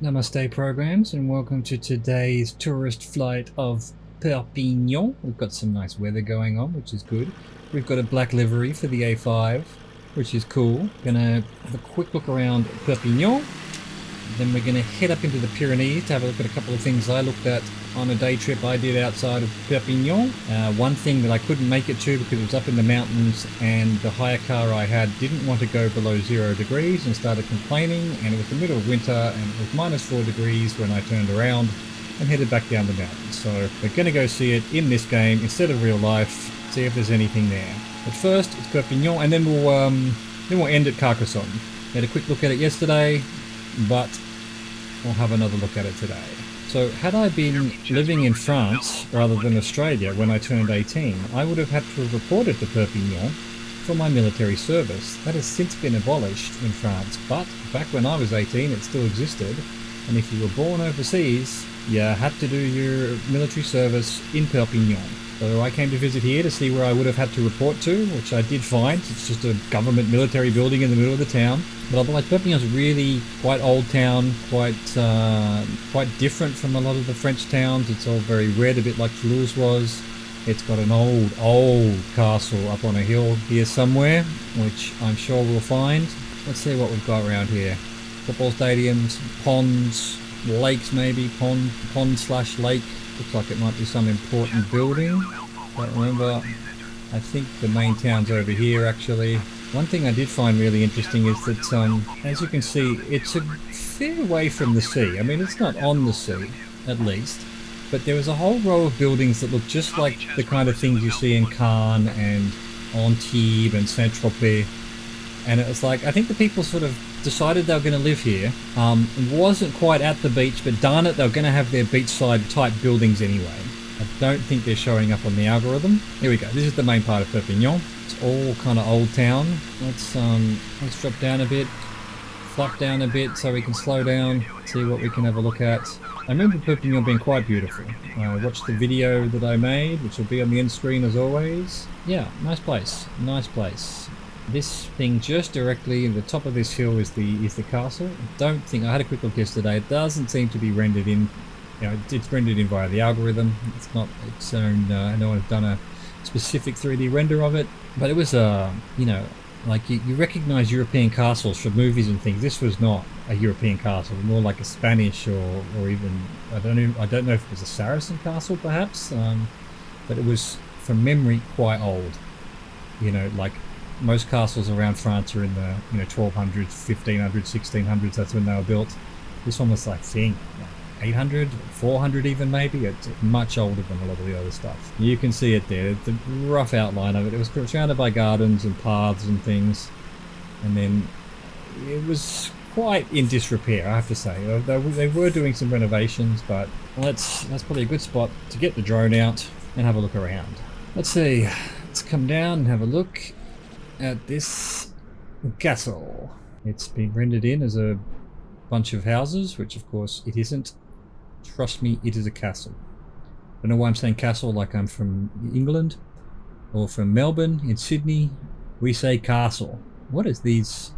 Namaste programs, and welcome to today's tourist flight of Perpignan. We've got some nice weather going on, which is good. We've got a black livery for the A5, which is cool. Gonna have a quick look around Perpignan. Then we're gonna head up into the Pyrenees to have a look at a couple of things I looked at on a day trip I did outside of Perpignan. One thing that I couldn't make it to because it was up in the mountains and the hire car I had didn't want to go below 0 degrees and started complaining, and it was the middle of winter and it was minus 4 degrees when I turned around and headed back down the mountain. So we're gonna go see it in this game instead of real life, see if there's anything there. But first it's Perpignan, and then we'll end at Carcassonne. Had a quick look at it yesterday, but we'll have another look at it today. So had I been living in France rather than Australia when I turned 18, I would have had to have reported to Perpignan for my military service. That has since been abolished in France, but back when I was 18 it still existed, and if you were born overseas, you had to do your military service in Perpignan. So I came to visit here to see where I would have had to report to, which I did find. It's just a government military building in the middle of the town. But otherwise, Perpignan's really quite old town, quite different from a lot of the French towns. It's all very red, a bit like Toulouse was. It's got an old castle up on a hill here somewhere, which I'm sure we'll find. Let's see what we've got around here. Football stadiums, ponds, lakes maybe, pond/lake. Looks like it might be some important building. Don't remember. I think the main town's over here actually. One thing I did find really interesting is that, as you can see, it's a fair way from the sea. I mean, it's not on the sea, at least, but there was a whole row of buildings that look just like the kind of things you see in Cannes and Antibes and Saint-Tropez. And it was like, I think the people sort of decided they were going to live here. It wasn't quite at the beach, but darn it, they were going to have their beachside type buildings anyway. I don't think they're showing up on the algorithm. Here we go. This is the main part of Perpignan. It's all kind of old town. Let's drop down a bit, flop down a bit so we can slow down, see what we can have a look at. I remember Perpignan being quite beautiful. I watched the video that I made, which will be on the end screen as always. Yeah, nice place. Nice place. This thing just directly in the top of this hill is the castle. I don't think, I had a quick look yesterday, it doesn't seem to be rendered in, you know, it's rendered in via the algorithm. It's not its own, no one has done a specific 3D render of it, but it was you know, like you recognize European castles from movies and things. This was not a European castle, more like a Spanish or even, I don't know if it was a Saracen castle perhaps, but it was from memory quite old, you know, like most castles around France are in the 1200s, 1500s, 1600s. That's when they were built. This one was, I think, 800, 400 even maybe. It's much older than a lot of the other stuff. You can see it there, the rough outline of it. It was surrounded by gardens and paths and things, and then it was quite in disrepair, I have to say. They were doing some renovations, but that's probably a good spot to get the drone out and have a look around. Let's see, let's come down and have a look at this castle. It's been rendered in as a bunch of houses, which of course it isn't. Trust me, it is a castle. I don't know why I'm saying castle like I'm from England or from Melbourne. In Sydney we say castle. What are these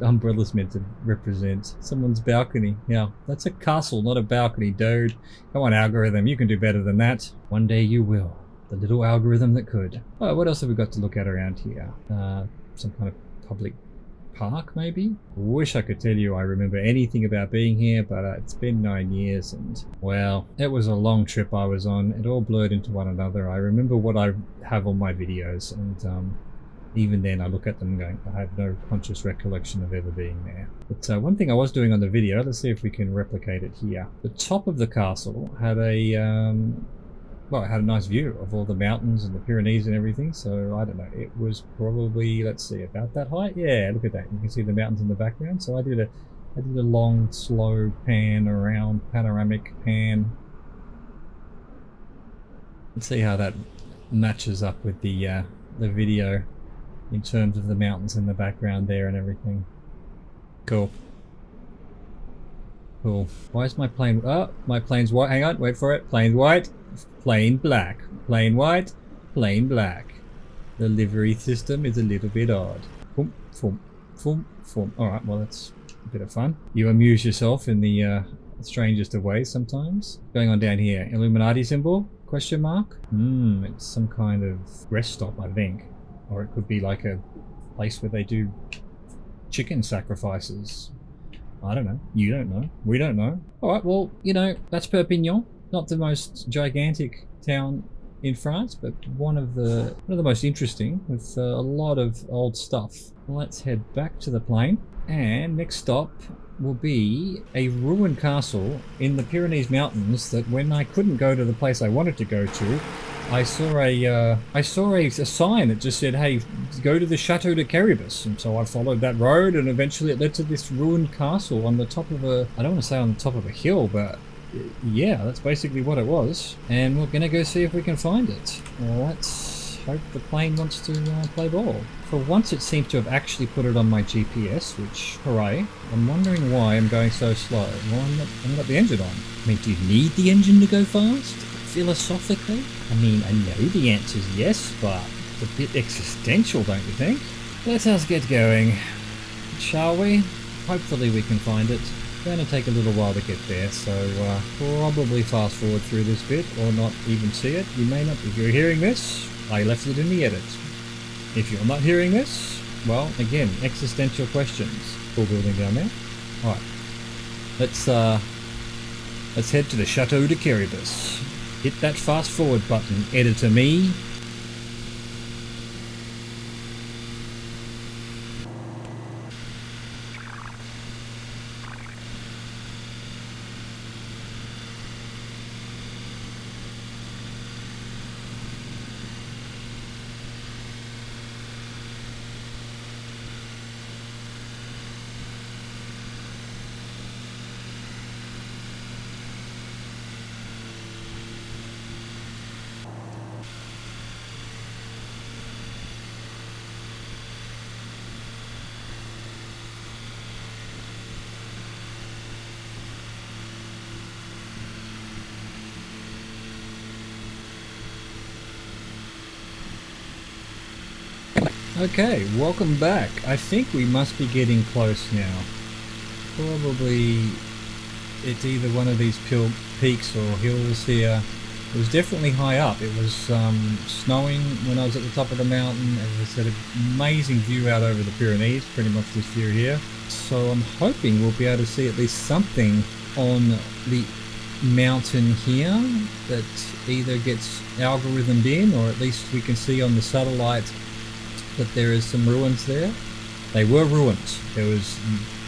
umbrellas meant to represent? Someone's balcony. Yeah, that's a castle, not a balcony, dude. Come on, algorithm, you can do better than that. One day you will. The little algorithm that could. Oh, what else have we got to look at around here? Some kind of public park, maybe? Wish I could tell you I remember anything about being here, but it's been 9 years and, well, it was a long trip I was on. It all blurred into one another. I remember what I have on my videos, and even then I look at them going, I have no conscious recollection of ever being there. But one thing I was doing on the video, let's see if we can replicate it here. The top of the castle had a well, it had a nice view of all the mountains and the Pyrenees and everything, so I don't know, it was probably, let's see, about that height? Yeah, look at that, you can see the mountains in the background. So I did a long, slow pan around, panoramic pan. Let's see how that matches up with the video in terms of the mountains in the background there and everything. Cool. Cool. Why is my plane... Oh, my plane's white. Hang on, wait for it. Plane's white. Plane black. Plane white. Plane black. The livery system is a little bit odd. Boom, boom, boom, boom. Alright, well, let's a bit of fun. You amuse yourself in the strangest of ways sometimes. Going on down here, Illuminati symbol? Question mark? It's some kind of rest stop, I think. Or it could be like a place where they do chicken sacrifices. I don't know. You don't know. We don't know. Alright, well, you know, that's Perpignan. Not the most gigantic town in France, but one of the most interesting, with a lot of old stuff. Let's head back to the plane, and next stop will be a ruined castle in the Pyrenees Mountains that when I couldn't go to the place I wanted to go to, I saw a sign that just said, hey, go to the Chateau de Caribus. And so I followed that road, and eventually it led to this ruined castle on the top of a, I don't want to say on the top of a hill, but yeah, that's basically what it was. And we're going to go see if we can find it. Let's hope the plane wants to play ball. For once it seems to have actually put it on my GPS, which, hooray. I'm wondering why I'm going so slow. Well, I'm not the engine on. I mean, do you need the engine to go fast? Philosophically? I mean, I know the answer's yes, but it's a bit existential, don't you think? Let us get going, shall we? Hopefully we can find it. It's going to take a little while to get there, so probably fast forward through this bit, or not even see it. You may not, if you're hearing this, I left it in the edit. If you're not hearing this, well, again, existential questions. Cool building down there. Alright, let's head to the Chateau de Caribus. Hit that fast forward button, editor me. Okay, welcome back. I think we must be getting close now. Probably it's either one of these peaks or hills here. It was definitely high up. It was snowing when I was at the top of the mountain. As I said, an amazing view out over the Pyrenees, pretty much this view here. So I'm hoping we'll be able to see at least something on the mountain here that either gets algorithmed in, or at least we can see on the satellite that there is some ruins there. They were ruins. There was,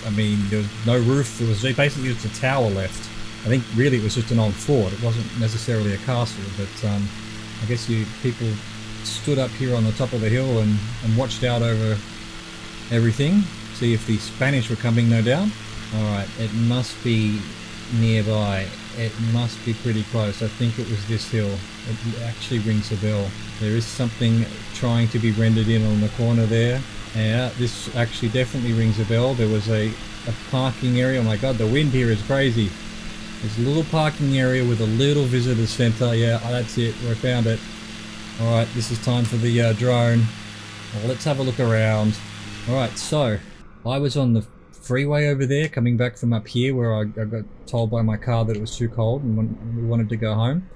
I mean, there was no roof. There was basically just a tower left. I think really it was just an old fort. It wasn't necessarily a castle, but I guess people stood up here on the top of the hill and watched out over everything. See if the Spanish were coming, no doubt. Alright, it must be nearby. It must be pretty close. I think it was this hill. It actually rings a bell. There is something trying to be rendered in on the corner there. Yeah, this actually definitely rings a bell. There was a parking area. Oh my god, the wind here is crazy. There's a little parking area with a little visitor center. Yeah, that's it. I found it. Alright, this is time for the drone. Well, let's have a look around. Alright, so I was on the freeway over there coming back from up here where I got told by my car that it was too cold and we wanted to go home.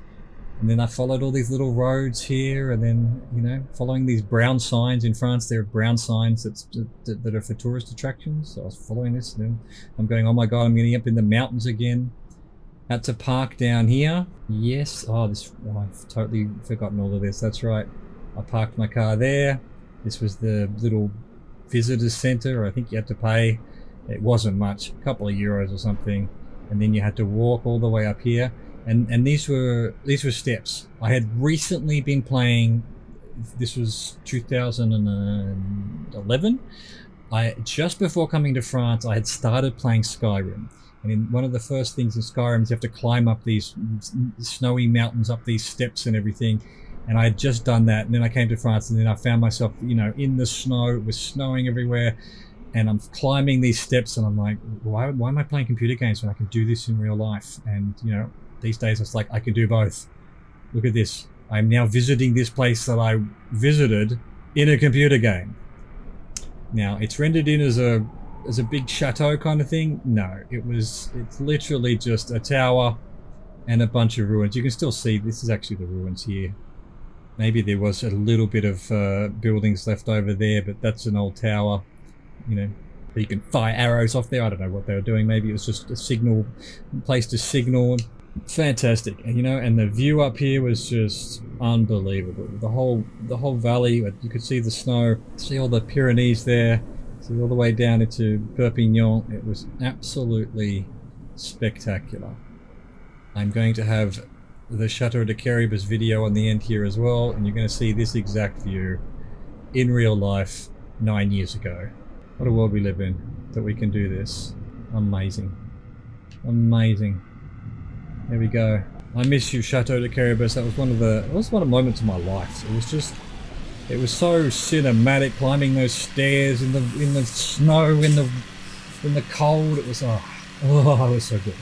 And then I followed all these little roads here, and then, you know, following these brown signs. In France there are brown signs that are for tourist attractions. So I was following this, and then I'm going, oh my god, I'm getting up in the mountains again. Had to park down here. Yes, I've totally forgotten all of this. That's right. I parked my car there. This was the little visitor center. I think you had to pay. It wasn't much, a couple of euros or something. And then you had to walk all the way up here. And these were steps. I had recently been playing, this was 2011. Just before coming to France, I had started playing Skyrim. And in one of the first things in Skyrim is you have to climb up these snowy mountains, up these steps and everything. And I had just done that, and then I came to France, and then I found myself, you know, in the snow. It was snowing everywhere. And I'm climbing these steps, and I'm like, why am I playing computer games when I can do this in real life? And, you know, these days it's like I can do both. Look at this. I'm now visiting this place that I visited in a computer game. Now, it's rendered in as a as a big chateau kind of thing. No, it's literally just a tower and a bunch of ruins. You can still see this is actually the ruins here. Maybe there was a little bit of buildings left over there, but that's an old tower. You know, you can fire arrows off there. I don't know what they were doing. Maybe it was just a signal place to signal. Fantastic. And you know, and the view up here was just unbelievable. The whole valley, you could see the snow, see all the Pyrenees there, see all the way down into Perpignan. It was absolutely spectacular. I'm going to have the Chateau de Caribus video on the end here as well, and you're going to see this exact view in real life 9 years ago. What a world we live in that we can do this. Amazing. Amazing. There we go. I miss you, Chateau de Caribus. That was one of the moments of my life. It was so cinematic, climbing those stairs in the snow, in the cold. It was it was so good.